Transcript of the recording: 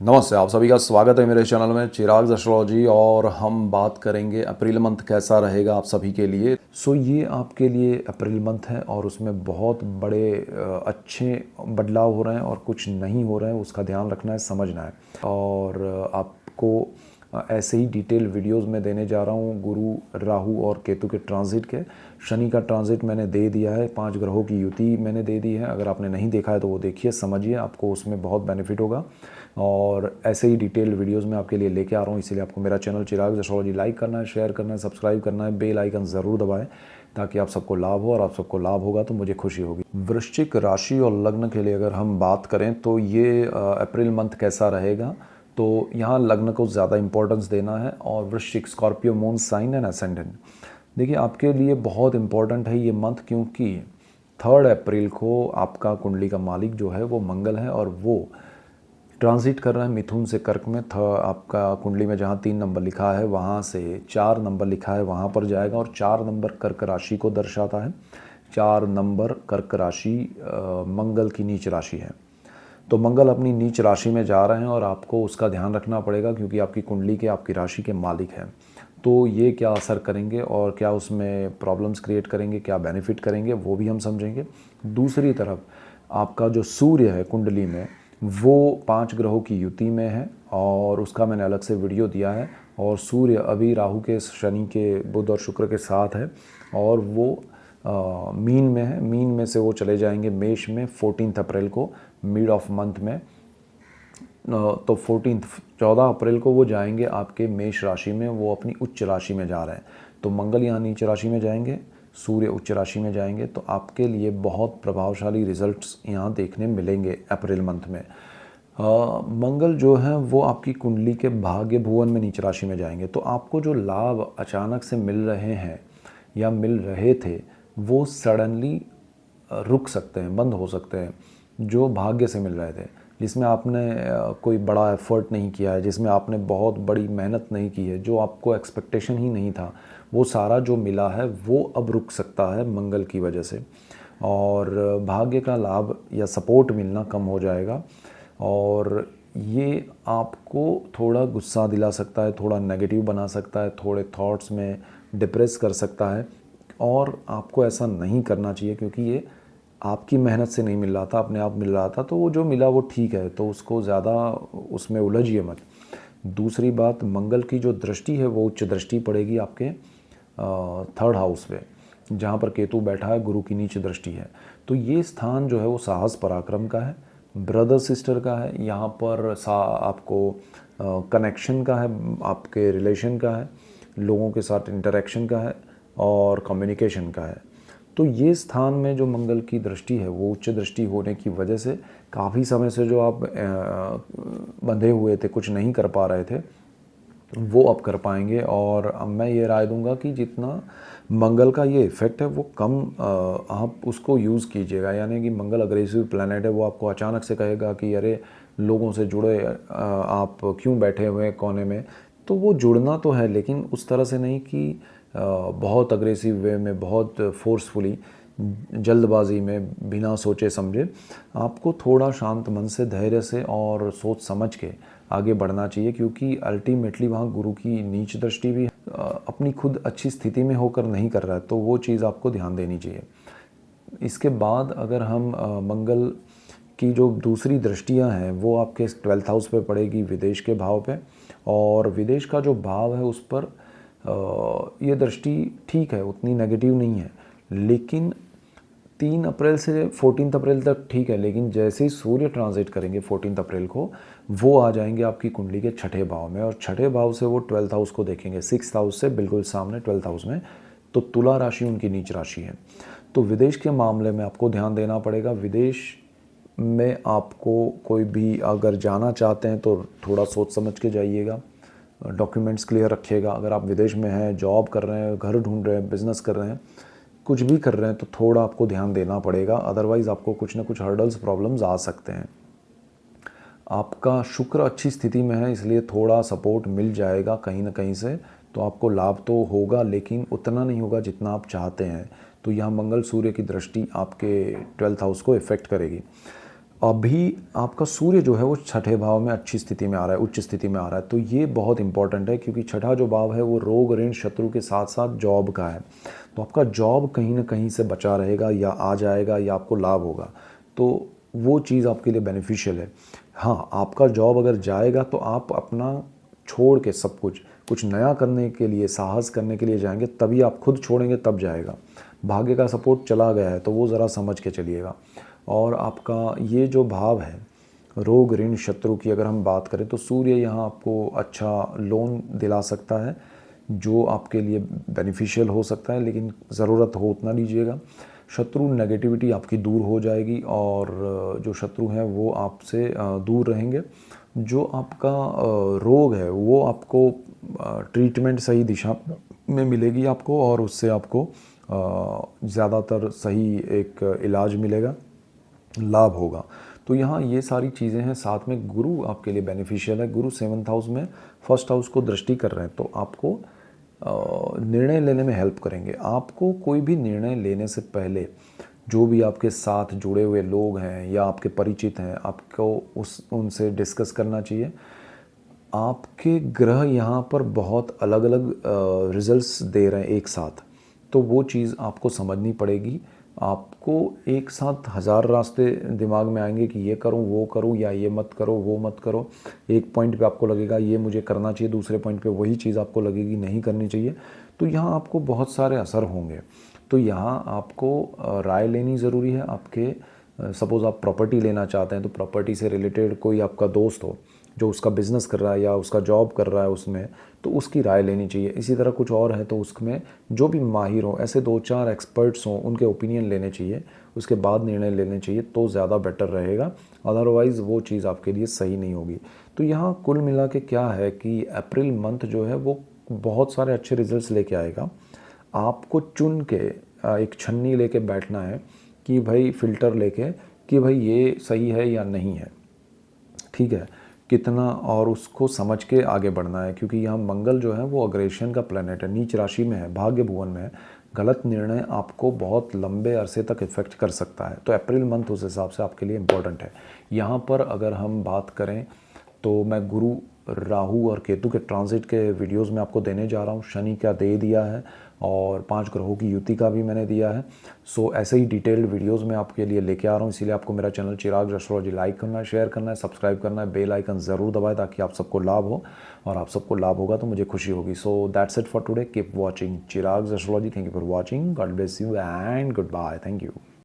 नमस्ते, आप सभी का स्वागत है मेरे चैनल में चिराग एस्ट्रोलॉजी। और हम बात करेंगे अप्रैल मंथ कैसा रहेगा आप सभी के लिए। ये आपके लिए अप्रैल मंथ है और उसमें बहुत बड़े अच्छे बदलाव हो रहे हैं और कुछ नहीं हो रहे हैं, उसका ध्यान रखना है, समझना है। और आपको ऐसे ही डिटेल वीडियोस में देने जा रहा हूँ गुरु, राहु और केतु के ट्रांजिट के। शनि का ट्रांजिट मैंने दे दिया है, 5 ग्रहों की युति मैंने दे दी है। अगर आपने नहीं देखा है तो वो देखिए, समझिए, आपको उसमें बहुत बेनिफिट होगा। और ऐसे ही डिटेल वीडियोस में आपके लिए लेके आ रहा हूँ, इसीलिए आपको मेरा चैनल चिराग एस्ट्रोलॉजी लाइक करना है, शेयर करना है, सब्सक्राइब करना है, बेल आइकन ज़रूर दबाएं ताकि आप सबको लाभ हो। और आप सबको लाभ होगा तो मुझे खुशी होगी। वृश्चिक राशि और लग्न के लिए अगर हम बात करें तो ये अप्रैल मंथ कैसा रहेगा, तो यहाँ लग्न को ज़्यादा इंपॉर्टेंस देना है। और वृश्चिक, Scorpio moon sign and ascendant, देखिए आपके लिए बहुत इंपॉर्टेंट है ये मंथ, क्योंकि 3 अप्रैल को आपका कुंडली का मालिक जो है वो मंगल है और वो ट्रांजिट कर रहा है मिथुन से कर्क में। आपका कुंडली में जहाँ 3 नंबर लिखा है वहाँ से 4 नंबर लिखा है वहाँ पर जाएगा। और 4 नंबर कर्क राशि को दर्शाता है। 4 नंबर कर्क राशि मंगल की नीच राशि है। तो मंगल अपनी नीच राशि में जा रहे हैं और आपको उसका ध्यान रखना पड़ेगा, क्योंकि आपकी कुंडली के, आपकी राशि के मालिक हैं। तो ये क्या असर करेंगे और क्या उसमें प्रॉब्लम्स क्रिएट करेंगे, क्या बेनिफिट करेंगे, वो भी हम समझेंगे। दूसरी तरफ आपका जो सूर्य है कुंडली में, वो 5 ग्रहों की युति में है और उसका मैंने अलग से वीडियो दिया है। और सूर्य अभी राहु के, शनि के, बुध और शुक्र के साथ है और वो मीन में है। मीन में से वो चले जाएंगे मेष में 14 अप्रैल को, मिड ऑफ मंथ में। तो 14 अप्रैल को वो जाएंगे आपके मेष राशि में, वो अपनी उच्च राशि में जा रहे हैं। तो मंगल यहाँ नीच राशि में जाएंगे, सूर्य उच्च राशि में जाएंगे। तो आपके लिए बहुत प्रभावशाली रिजल्ट्स यहाँ देखने मिलेंगे अप्रैल मंथ में। मंगल जो है वो आपकी कुंडली के भाग्य भुवन में नीच राशि में जाएंगे। तो आपको जो लाभ अचानक से मिल रहे हैं या मिल रहे थे, वो सडनली रुक सकते हैं, बंद हो सकते हैं। जो भाग्य से मिल रहे थे, जिसमें आपने कोई बड़ा एफर्ट नहीं किया है, जिसमें आपने बहुत बड़ी मेहनत नहीं की है, जो आपको एक्सपेक्टेशन ही नहीं था, वो सारा जो मिला है वो अब रुक सकता है मंगल की वजह से। और भाग्य का लाभ या सपोर्ट मिलना कम हो जाएगा। और ये आपको थोड़ा गुस्सा दिला सकता है, थोड़ा नेगेटिव बना सकता है, थोड़े थॉट्स में डिप्रेस कर सकता है। और आपको ऐसा नहीं करना चाहिए, क्योंकि ये आपकी मेहनत से नहीं मिल रहा था, अपने आप मिल रहा था। तो वो जो मिला वो ठीक है, तो उसको ज़्यादा उसमें उलझिए मत। दूसरी बात, मंगल की जो दृष्टि है वो उच्च दृष्टि पड़ेगी आपके 3rd हाउस पे, जहाँ पर केतु बैठा है, गुरु की नीच दृष्टि है। तो ये स्थान जो है वो साहस पराक्रम का है, ब्रदर सिस्टर का है, यहाँ पर आपको कनेक्शन का है, आपके रिलेशन का है, लोगों के साथ इंटरेक्शन का है और कम्युनिकेशन का है। तो ये स्थान में जो मंगल की दृष्टि है वो उच्च दृष्टि होने की वजह से काफ़ी समय से जो आप बंधे हुए थे, कुछ नहीं कर पा रहे थे, वो अब कर पाएंगे। और अब मैं ये राय दूंगा कि जितना मंगल का ये इफ़ेक्ट है वो कम आप उसको यूज़ कीजिएगा। यानी कि मंगल अग्रेसिव प्लैनेट है, वो आपको अचानक से कहेगा कि अरे लोगों से जुड़े, आप क्यों बैठे हुए हैं कोने में। तो वो जुड़ना तो है, लेकिन उस तरह से नहीं कि बहुत अग्रेसिव वे में, बहुत फोर्सफुली, जल्दबाजी में, बिना सोचे समझे। आपको थोड़ा शांत मन से, धैर्य से और सोच समझ के आगे बढ़ना चाहिए, क्योंकि अल्टीमेटली वहाँ गुरु की नीच दृष्टि भी अपनी खुद अच्छी स्थिति में होकर नहीं कर रहा है, तो वो चीज़ आपको ध्यान देनी चाहिए। इसके बाद अगर हम मंगल की जो दूसरी दृष्टियां हैं वो आपके 12th हाउस पे पड़ेगी, विदेश के भाव पे। और विदेश का जो भाव है उस पर ये दृष्टि ठीक है, उतनी नेगेटिव नहीं है। लेकिन 3 अप्रैल से 14 अप्रैल तक ठीक है, लेकिन जैसे ही सूर्य ट्रांजिट करेंगे 14 अप्रैल को, वो आ जाएंगे आपकी कुंडली के 6ठे भाव में। और 6ठे भाव से वो 12th हाउस को देखेंगे, 6th हाउस से बिल्कुल सामने 12th हाउस में। तो तुला राशि उनकी नीच राशि है। तो विदेश के मामले में आपको ध्यान देना पड़ेगा। विदेश में आपको कोई भी अगर जाना चाहते हैं तो थोड़ा सोच समझ के जाइएगा, डॉक्यूमेंट्स क्लियर रखिएगा। अगर आप विदेश में हैं, जॉब कर रहे हैं, घर ढूंढ रहे हैं, बिजनेस कर रहे हैं, कुछ भी कर रहे हैं, तो थोड़ा आपको ध्यान देना पड़ेगा, अदरवाइज़ आपको कुछ ना कुछ हर्डल्स, प्रॉब्लम्स आ सकते हैं। आपका शुक्र अच्छी स्थिति में है, इसलिए थोड़ा सपोर्ट मिल जाएगा कहीं ना कहीं से, तो आपको लाभ तो होगा, लेकिन उतना नहीं होगा जितना आप चाहते हैं। तो यहाँ मंगल सूर्य की दृष्टि आपके 12th हाउस को इफ़ेक्ट करेगी। अभी आपका सूर्य जो है वो छठे भाव में अच्छी स्थिति में आ रहा है, उच्च स्थिति में आ रहा है, तो ये बहुत इंपॉर्टेंट है क्योंकि छठा जो भाव है वो रोग ऋण शत्रु के साथ साथ जॉब का है। तो आपका जॉब कहीं ना कहीं से बचा रहेगा या आ जाएगा या आपको लाभ होगा, तो वो चीज़ आपके लिए बेनिफिशियल है। हाँ, आपका जॉब अगर जाएगा तो आप अपना छोड़ के सब कुछ कुछ नया करने के लिए, साहस करने के लिए जाएंगे, तभी आप खुद छोड़ेंगे तब जाएगा। भाग्य का सपोर्ट चला गया है तो वो ज़रा समझ के चलिएगा। और आपका ये जो भाव है रोग ऋण शत्रु की अगर हम बात करें तो सूर्य यहाँ आपको अच्छा लोन दिला सकता है जो आपके लिए बेनिफिशियल हो सकता है, लेकिन ज़रूरत हो उतना लीजिएगा। शत्रु नेगेटिविटी आपकी दूर हो जाएगी और जो शत्रु हैं वो आपसे दूर रहेंगे। जो आपका रोग है वो आपको ट्रीटमेंट सही दिशा में मिलेगी आपको और उससे आपको ज़्यादातर सही एक इलाज मिलेगा, लाभ होगा। तो यहाँ ये सारी चीज़ें हैं। साथ में गुरु आपके लिए बेनिफिशियल है। गुरु 7th हाउस में फर्स्ट हाउस को दृष्टि कर रहे हैं, तो आपको निर्णय लेने में हेल्प करेंगे। आपको कोई भी निर्णय लेने से पहले जो भी आपके साथ जुड़े हुए लोग हैं या आपके परिचित हैं, आपको उनसे डिस्कस करना चाहिए। आपके ग्रह यहाँ पर बहुत अलग अलग रिजल्ट्स दे रहे हैं एक साथ, तो वो चीज़ आपको समझनी पड़ेगी। आपको एक साथ हज़ार रास्ते दिमाग में आएंगे कि ये करूँ वो करूँ या ये मत करो वो मत करो। एक पॉइंट पे आपको लगेगा ये मुझे करना चाहिए, दूसरे पॉइंट पे वही चीज़ आपको लगेगी नहीं करनी चाहिए। तो यहाँ आपको बहुत सारे असर होंगे। तो यहाँ आपको राय लेनी ज़रूरी है। आपके सपोज़ आप प्रॉपर्टी लेना चाहते हैं तो प्रॉपर्टी से रिलेटेड कोई आपका दोस्त हो जो उसका बिज़नेस कर रहा है या उसका जॉब कर रहा है उसमें, तो उसकी राय लेनी चाहिए। इसी तरह कुछ और है तो उसमें जो भी माहिर हो, ऐसे 2-4 एक्सपर्ट्स हों, उनके ओपिनियन लेने चाहिए, उसके बाद निर्णय लेने चाहिए तो ज़्यादा बेटर रहेगा। अदरवाइज़ वो चीज़ आपके लिए सही नहीं होगी। तो यहाँ कुल मिला के क्या है कि अप्रैल मंथ जो है वो बहुत सारे अच्छे रिजल्ट्स लेके आएगा। आपको चुन के एक छन्नी लेके बैठना है कि भाई फ़िल्टर लेके कि भाई ये सही है या नहीं है, ठीक है, कितना, और उसको समझ के आगे बढ़ना है। क्योंकि यहाँ मंगल जो है वो अग्रेशन का प्लैनेट है, नीच राशि में है, भाग्य भुवन में है। गलत निर्णय आपको बहुत लंबे अरसे तक इफ़ेक्ट कर सकता है। तो अप्रैल मंथ उस हिसाब से आपके लिए इम्पोर्टेंट है। यहाँ पर अगर हम बात करें तो मैं गुरु, राहु और केतु के ट्रांजिट के वीडियोस में आपको देने जा रहा हूँ। शनि का दे दिया है और 5 ग्रहों की युति का भी मैंने दिया है। सो ऐसे ही डिटेल्ड वीडियोस मैं आपके लिए लेके आ रहा हूँ। इसीलिए आपको मेरा चैनल चिराग एस्ट्रोलॉजी लाइक करना है, शेयर करना है, सब्सक्राइब करना है, बेल आइकन ज़रूर दबाएं ताकि आप सबको लाभ हो, और आप सबको लाभ होगा तो मुझे खुशी होगी। So that's it for today. Keep watching Chirag astrology. Thank you for watching. God bless you and goodbye. Thank you.